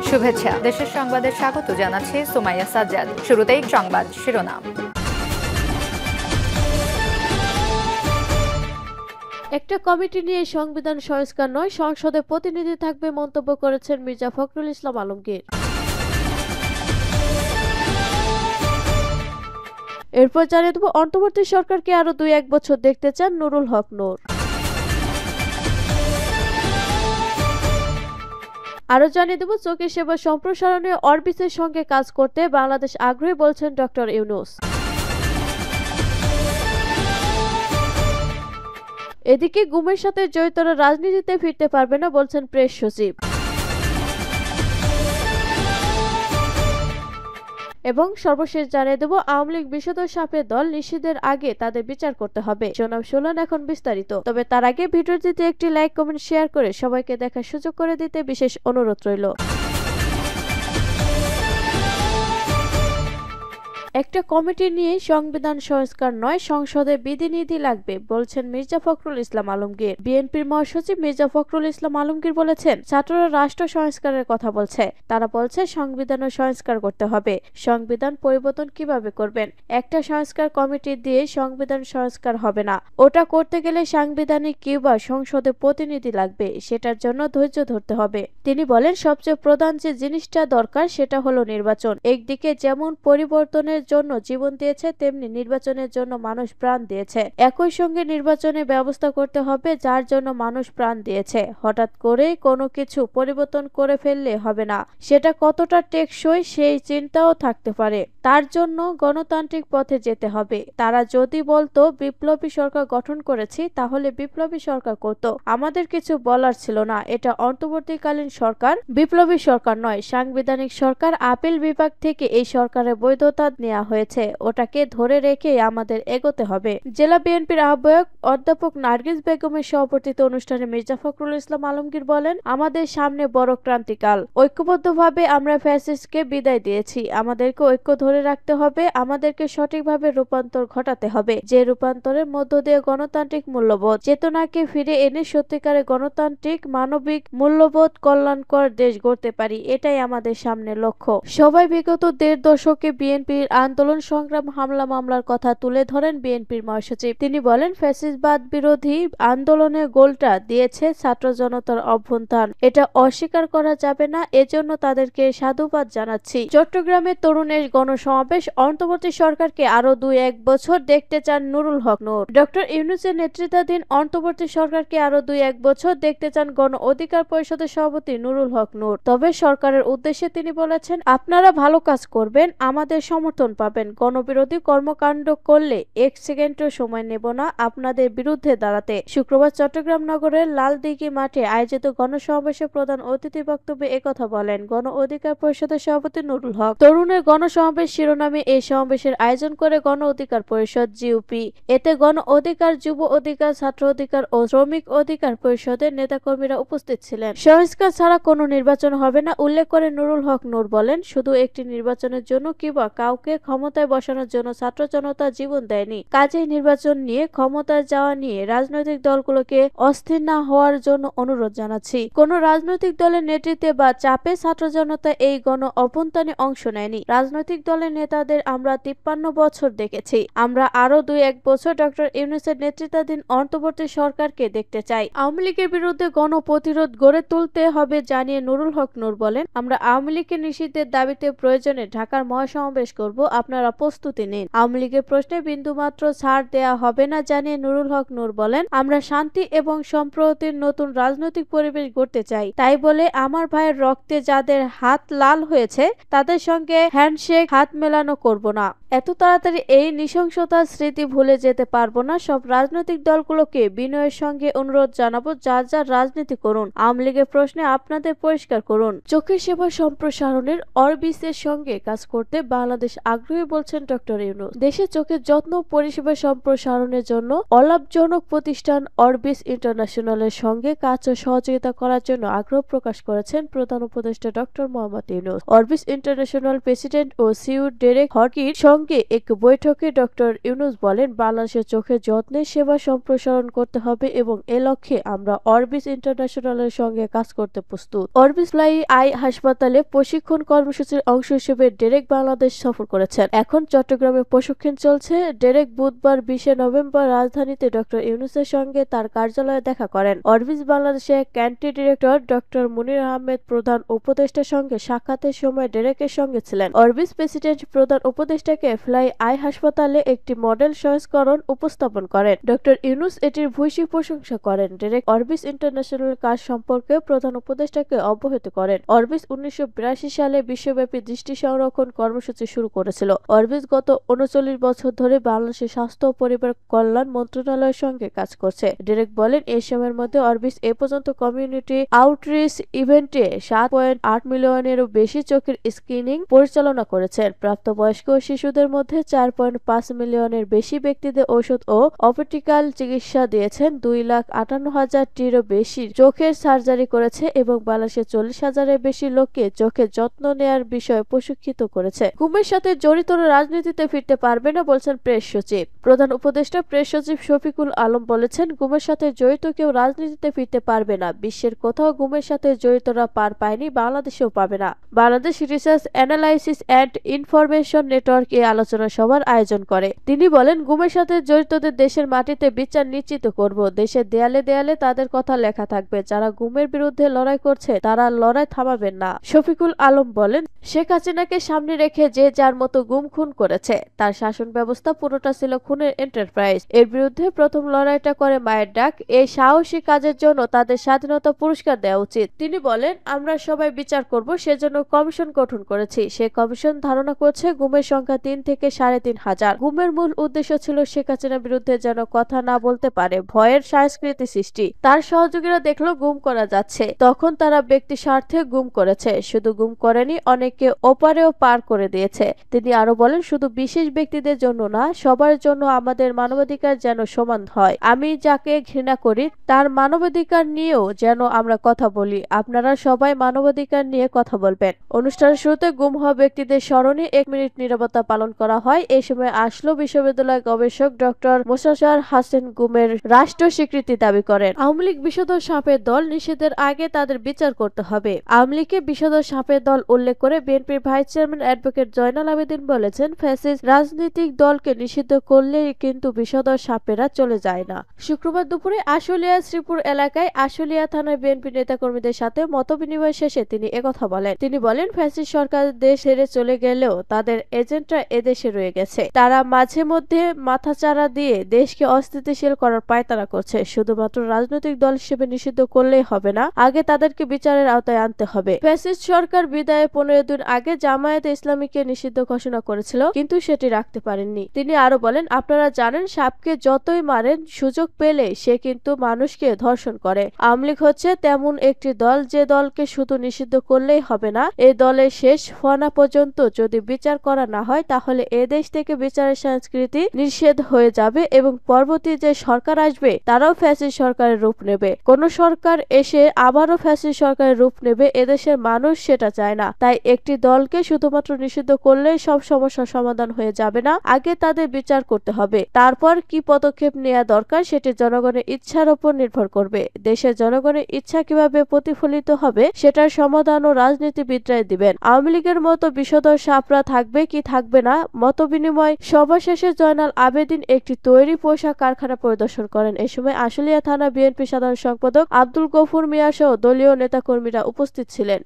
শুভেচ্ছা। দেশের সংবাদে স্বাগত জানাচ্ছি সুমাইয়া সাজ্জাদ। শুরুতেই সংবাদ শিরোনাম। একটা কমিটি নিয়ে সংবিধান সংস্কার নয়, সংসদে প্রতিনিধি থাকবে মন্তব্য করেছেন মির্জা ফখরুল ইসলাম আলমগীর। এরপর জানিয়ে দেব, অন্তর্বর্তী সরকারকে আরো 2-1 বছর দেখতে চান নুরুল হক নূর। আরো জানিয়ে দেব, চোখের সেবা সম্প্রসারণে অরবিসের সঙ্গে কাজ করতে বাংলাদেশ আগ্রহী বলছেন ডক্টর ইউনূস। এদিকে গুমের সাথে জড়িতরা রাজনীতিতে ফিরতে পারবে না বলছেন প্রেস সচিব। এবং সর্বশেষ জানিয়ে দেব, আওয়ামী লীগ বিষধর সাপের দল নিষিদ্ধের আগে তাদের বিচার করতে হবে। শুনুন এখন বিস্তারিত। তবে তার আগে ভিডিওটিতে একটি লাইক, কমেন্ট, শেয়ার করে সবাইকে দেখার সুযোগ করে দিতে বিশেষ অনুরোধ রইল। একটা কমিটি নিয়ে সংবিধান সংস্কার নয়, সংসদে বিধিনিধি লাগবে বলছেন মির্জা ফখরুল ইসলাম আলমগীর। বিএনপির মহাসচিব মির্জা ফখরুল ইসলাম আলমগীর বলেছেন, ছাত্ররা রাষ্ট্র সংস্কারের কথা বলছে, তারা বলছে সংবিধানও সংস্কার করতে হবে। সংবিধান পরিবর্তন কিভাবে করবেন? একটা সংস্কার কমিটি দিয়ে সংবিধান সংস্কার হবে না। ওটা করতে গেলে সাংবিধানিক কিংবা সংসদে প্রতিনিধি লাগবে, সেটার জন্য ধৈর্য ধরতে হবে। তিনি বলেন, সবচেয়ে প্রধান যে জিনিসটা দরকার সেটা হলো নির্বাচন। একদিকে যেমন পরিবর্তনের জন্য জীবন দিয়েছে, তেমনি নির্বাচনের জন্য মানুষ প্রাণ দিয়েছে। একই সঙ্গে নির্বাচনের ব্যবস্থা করতে হবে যার জন্য মানুষ প্রাণ দিয়েছে। হঠাৎ করেই কোনো কিছু পরিবর্তন করে ফেললে হবে না। সেটা কতটা টেকসই সেই চিন্তাও থাকতে পারে। তার জন্য গণতান্ত্রিক পথে যেতে হবে। তারা যদি বলতো বিপ্লবী সরকার গঠন করেছি, তাহলে বিপ্লবী সরকার করত, আমাদের কিছু বলার ছিল না। এটা অন্তর্বর্তীকালীন সরকার, বিপ্লবী সরকার নয়, সাংবিধানিক সরকার। আপিল বিভাগ থেকে এই সরকারের বৈধতা নেওয়া হয়েছে, ওটাকে ধরে রেখে আমাদের এগোতে হবে। জেলা বিএনপির আহ্বায়ক অধ্যাপক নার্গিস বেগমের সভাপতিত্বে অনুষ্ঠানে মির্জা ফখরুল ইসলাম আলমগীর বলেন, আমাদের সামনে বড় ক্রান্তিকাল। ঐক্যবদ্ধভাবে আমরা ফ্যাসিস্টকে বিদায় দিয়েছি। আমাদেরকে ঐক্য ধরে রাখতে হবে। আমাদেরকে সঠিকভাবে রূপান্তর ঘটাতে হবে, যে রূপান্তরের মধ্য দিয়ে গণতান্ত্রিক মূল্যবোধ চেতনাকে ফিরে এনে সত্যিকারের গণতান্ত্রিক, মানবিক, মূল্যবোধ কল্যাণকর দেশ গড়তে পারি। এটাই আমাদের সামনে লক্ষ্য। সবাই বিগত 1.5 দশকে বিএনপির আন্দোলন, সংগ্রাম, হামলা মামলার কথা তুলে ধরেন বিএনপির মহাসচিব। তিনি বলেন, ফ্যাসিস্টবাদ বিরোধী আন্দোলনের গোলটা দিয়েছে ছাত্র জনতার অভ্যুত্থান। এটা অস্বীকার করা যাবে না, এজন্য তাদেরকে সাধুবাদ জানাচ্ছি। চট্টগ্রামে তরুণের গণসমাবেশ, অন্তর্বর্তী সরকারকে আরো 2-1 বছর দেখতে চান নুরুল হক নূর। ডক্টর ইউনূসের নেতৃত্বাধীন অন্তর্বর্তী সরকারকে আরো 2-1 বছর দেখতে চান গণ অধিকার পরিষদের সভাপতি নুরুল হক নূর। তবে সরকারের উদ্দেশ্যে তিনি বলেছেন, আপনারা ভালো কাজ করবেন, আমাদের সমর্থন পাবেন। গণবিরোধী কর্মকাণ্ড করলে 1 সেকেন্ডও সময় নেব না আপনাদের বিরুদ্ধে দাঁড়াতে। শুক্রবার চট্টগ্রাম নগরের লালদিঘি মাঠে আয়োজিত গণসমাবেশে প্রধান অতিথি বক্তব্যে একথা বলেন গণ অধিকার পরিষদের সভাপতি নুরুল হক। তরুণের গণসমাবেশ শিরোনামে এই সমাবেশের আয়োজন করে গণ অধিকার পরিষদ জিউপি। এতে গণ অধিকার, যুব অধিকার, ছাত্র অধিকার ও শ্রমিক অধিকার পরিষদের নেতাকর্মীরা উপস্থিত ছিলেন। সংস্কার ছাড়া কোনো নির্বাচন হবে না উল্লেখ করে নুরুল হক নূর বলেন, শুধু একটি নির্বাচনের জন্য কিংবা কাউকে ক্ষমতায় বসানোর জন্য ছাত্র জনতা জীবন দেয়নি। কাজেই নির্বাচন নিয়ে, ক্ষমতায় যাওয়া নিয়ে রাজনৈতিক দলগুলোকে অস্থির না হওয়ার জন্য অনুরোধ জানাচ্ছি। কোন রাজনৈতিক দলের নেতৃত্বে বা চাপে ছাত্র জনতা এই গণ অভ্যুত্থানে অংশ নেয়নি। রাজনৈতিক দলের নেতাদের আমরা 53 বছর দেখেছি। আমরা আরো 2-1 বছর ডক্টর ইউনূসের নেতৃত্বাধীন অন্তর্বর্তী সরকারকে দেখতে চাই। আওয়ামী লীগের বিরুদ্ধে গণ প্রতিরোধ গড়ে তুলতে হবে জানিয়ে নুরুল হক নূর বলেন, আমরা আওয়ামী লীগের নিষিদ্ধের দাবিতে প্রয়োজনে ঢাকার মহাসমাবেশ করব, আপনারা প্রস্তুতি নিন। আওয়ামী লীগের প্রশ্নে বিন্দুমাত্র ছাড় দেয়া হবে না জানিয়ে নুরুল হক নূর বলেন, আমরা শান্তি এবং সম্প্রীতির নতুন রাজনৈতিক পরিবেশ গড়তে চাই। তাই বলে আমার ভাইয়ের রক্তে যাদের হাত লাল হয়েছে তাদের সঙ্গে হ্যান্ডশেক, হাত মেলানো করব না। এত তাড়াতাড়ি এই নৃশংসতার স্মৃতি ভুলে যেতে পারবো না। সব রাজনৈতিক দলগুলোকে বিনয়ের সঙ্গে অনুরোধ জানাবো, যার যার রাজনীতি করুন, আওয়ামী লীগের প্রশ্নে আপনাদের পরিষ্কার করুন। চোখের সেবা সম্প্রসারণের অরবিসের সঙ্গে কাজ করতে বাংলাদেশ আগ্রহী বলছেন ডক্টর ইউনূস। দেশে চোখের যত্ন পরিষেবা সম্প্রসারণের জন্য অলাভজনক প্রতিষ্ঠান অরবিস ইন্টারন্যাশনালের সঙ্গে কাজ ও সহযোগিতা করার জন্য আগ্রহ প্রকাশ করেছেন প্রধান উপদেষ্টা doctor Mohammad Yunus. Orbis International president ও সিইও ডেরেক হকির সঙ্গে এক বৈঠকে ডক্টর ইউনূস বলেন, বাংলাদেশের চোখের যত্নের সেবা সম্প্রসারণ করতে হবে এবং এ লক্ষ্যে আমরা অরবিস ইন্টারন্যাশনালের সঙ্গে কাজ করতে প্রস্তুত। অরবিস ফ্লাই আই হাসপাতালে প্রশিক্ষণ কর্মসূচির অংশ হিসেবে ডেরেক বাংলাদেশ সফর করেছেন। এখন চট্টগ্রামে প্রশিক্ষণ চলছে। ডেরেক বুধবার 20 নভেম্বর রাজধানীতে ডক্টর ইউনূসের সঙ্গে তার কার্যালয়ে দেখা করেন। অরবিস বাংলাদেশের কান্ট্রি ডিরেক্টর ডক্টর মুনির আহমেদ প্রধান উপদেষ্টার সঙ্গে সাক্ষাতের সময় ডেরেকের সঙ্গে ছিলেন। অরবিস প্রেসিডেন্ট প্রধান উপদেষ্টাকে ফ্লাই আই হাসপাতালে একটি মডেল সংস্করণ উপস্থাপন করেন। ডক্টর ইউনূস এটির ভূয়সী প্রশংসা করেন। ডেরেক অরবিস ইন্টারন্যাশনাল কাজ সম্পর্কে প্রধান উপদেষ্টাকে অবহিত করেন। অরবিস 1982 সালে বিশ্বব্যাপী দৃষ্টি সংরক্ষণ কর্মসূচি শুরু করেছিল। অরবিস গত 39 বছর ধরে বাংলাদেশের স্বাস্থ্য ও পরিবার কল্যাণ মন্ত্রণালয়ের সঙ্গে কাজ করছে। ডেরেক বলেন, এই সময়ের মধ্যে অরবিস এ পর্যন্ত কমিউনিটি আউটরিচ ইভেন্টে 7.8 মিলিয়নেরও বেশি চোখের স্ক্রিনিং পরিচালনা করেছেন। প্রাপ্তবয়স্ক ও শিশুদের মধ্যে 4.5 মিলিয়নের বেশি ব্যক্তিদের ঔষধ ও অপটিক্যাল চিকিৎসা দিয়েছেন। 2,58,000-টিরও বেশি চোখের সার্জারি করেছে এবং বাংলাদেশের 40,000-এর বেশি লোককে চোখের যত্ন নেয়ার বিষয়ে প্রশিক্ষিত করেছে। গুমের সাথে জড়িতরা রাজনীতিতে ফিরতে পারবে না বলছেন প্রেস সচিব। প্রধান উপদেষ্টা প্রেস সচিব শফিকুল আলম বলেছেন, গুমের সাথে জড়িত কেউ রাজনীতিতে ফিরতে পারবে না। বিশ্বের কোথাও গুমের সাথে জড়িতরা পার পায়নি, বাংলাদেশেও পাবে না। Bangladesh research analysis and information network এই আলোচনা সভার আয়োজন করে। তিনি বলেন, গুমের সাথে জড়িতদের দেশের মাটিতে বিচার নিশ্চিত করব। দেশের দেয়ালে দেয়ালে তাদের কথা লেখা থাকবে। যারা গুমের বিরুদ্ধে লড়াই করছে তারা লড়াই থামাবেন না। শফিকুল আলম বলেন, শেখ হাসিনাকে সামনে রেখে যে যার মতো গুম খুন করেছে, তার শাসন ব্যবস্থা পুরোটা ছিল খুনের এন্টারপ্রাইজ। এর বিরুদ্ধে প্রথম লড়াইটা করে মায়ের ডাক। এই সাহসী কাজের জন্য তাদের স্বাধীনতা পুরস্কার দেওয়া উচিত। তিনি বলেন, আমরা সবাই বিচার করব, সেজন্য কমিশন গঠন করেছি। সে কমিশন ধারণা করছে গুমের সংখ্যা 3 থেকে 3,500। গুমের মূল উদ্দেশ্য ছিল শেখ হাসিনার বিরুদ্ধে যেন কথা না বলতে পারে, ভয়ের সংস্কৃতি সৃষ্টি। তার সহযোগীরা দেখলো গুম করা যাচ্ছে, তখন তারা ব্যক্তি স্বার্থে গুম করেছে। শুধু গুম করেনি, অনেককে ওপারেও পার করে দিয়েছে। তিনি আরো বলেন, শুধু বিশেষ ব্যক্তিদের জন্য না, সবার জন্য আমাদের মানবাধিকার যেন সমান হয়। আমি যাকে ঘৃণা করি তার মানবাধিকার নিয়েও যেন আমরা কথা বলি। আপনারা সবাই মানবাধিকার নিয়ে কথা বলবেন। অনুষ্ঠানের শুরুতে গুম হওয়া ব্যক্তিদের স্মরণে 1 মিনিট নীরবতা পালন করা হয়। এই সময় আসলো বিশ্ববিদ্যালয় গবেষক ডক্টর মোস্তাফার হাসান গুমের রাষ্ট্র স্বীকৃতি দাবি করেন। আওয়ামী লীগ বিষধর সাপের দল নিষেধের আগে তাদের বিচার করতে হবে। আওয়ামী লীগকে বিষধর সাপের দল উল্লেখ করে বিএনপির vice chairman advocate Joynal Abedin বলেছেন, ফ্যাসিস্ট রাজনৈতিক দলকে নিষিদ্ধ করলে কিন্তু বিষধর সাপেরা চলে যায় না। শুক্রবার দুপুরে আশুলিয়া শ্রীপুর এলাকায় আশুলিয়া থানার বিএনপি নেতাকর্মীদের সাথে মতবিনিময় শেষে তিনি একথা বলেন। তিনি বলেন, ফ্যাসিস্ট সরকার দেশ ছেড়ে চলে গেলেও তাদের এজেন্টরা এদেশে রয়ে গেছে। তারা মাঝে মধ্যে মাথাচাড়া দিয়ে দেশকে অস্থিতিশীল করার পায়তারা করছে। শুধুমাত্র রাজনৈতিক দল হিসেবে নিষিদ্ধ করলেই হবে না, আগে তাদেরকে বিচারের আওতায় আনতে হবে। ফ্যাসিস্ট সরকার বিদায়ে 15 দিন আগে জামায়াতে ইসলামীকে নিষিদ্ধ ঘোষণা করেছিল, কিন্তু সেটি রাখতে পারেননি। তিনি আরো বলেন, আপনারা জানেন সাপকে যতই মারেন, সুযোগ পেলে সে কিন্তু মানুষকে ধর্ষণ করে। আওয়ামী লীগ হচ্ছে তেমন একটি দল, যে দলকে শুধু নিষিদ্ধ করলেই হবে না, এই দলের শেষ ফনা পর্যন্ত যদি বিচার করা না হয়, তাহলে এ দেশ থেকে বিচারের সংস্কৃতি নিষেধ হয়ে যাবে এবং পরবর্তী যে সরকার আসবে তারাও ফ্যাসিস্ট সরকারের রূপ নেবে। কোন সরকার এসে আবারও ফ্যাসিস্ট সরকারের রূপ নেবে, এদেশের মানুষ সেটা চায় না। তাই একটি দলকে শুধুমাত্র নিষিদ্ধ করলেই সব সমস্যার সমাধান হয়ে যাবে না, আগে তাদের বিচার করতে হবে। তারপর কি পদক্ষেপ নেওয়া দরকার সেটি জনগণের ইচ্ছার উপর নির্ভর করবে। দেশের জনগণের ইচ্ছা কিভাবে প্রতিফলিত হবে সেটার সমাধানও রাজনীতিবিদরাই দিবেন। আওয়ামী লীগের মতো বিষধর সাপরা থাকবে কি থাকবে না, মতবিনিময় সভা শেষে জয়নাল আবেদীন একটি তৈরি পোশাক কারখানা পরিদর্শন করেন। এ সময় আশুলিয়া থানা বিএনপি সাধারণ সম্পাদক আব্দুল গফুর মিয়া সহ দলীয় নেতাকর্মীরা উপস্থিত ছিলেন।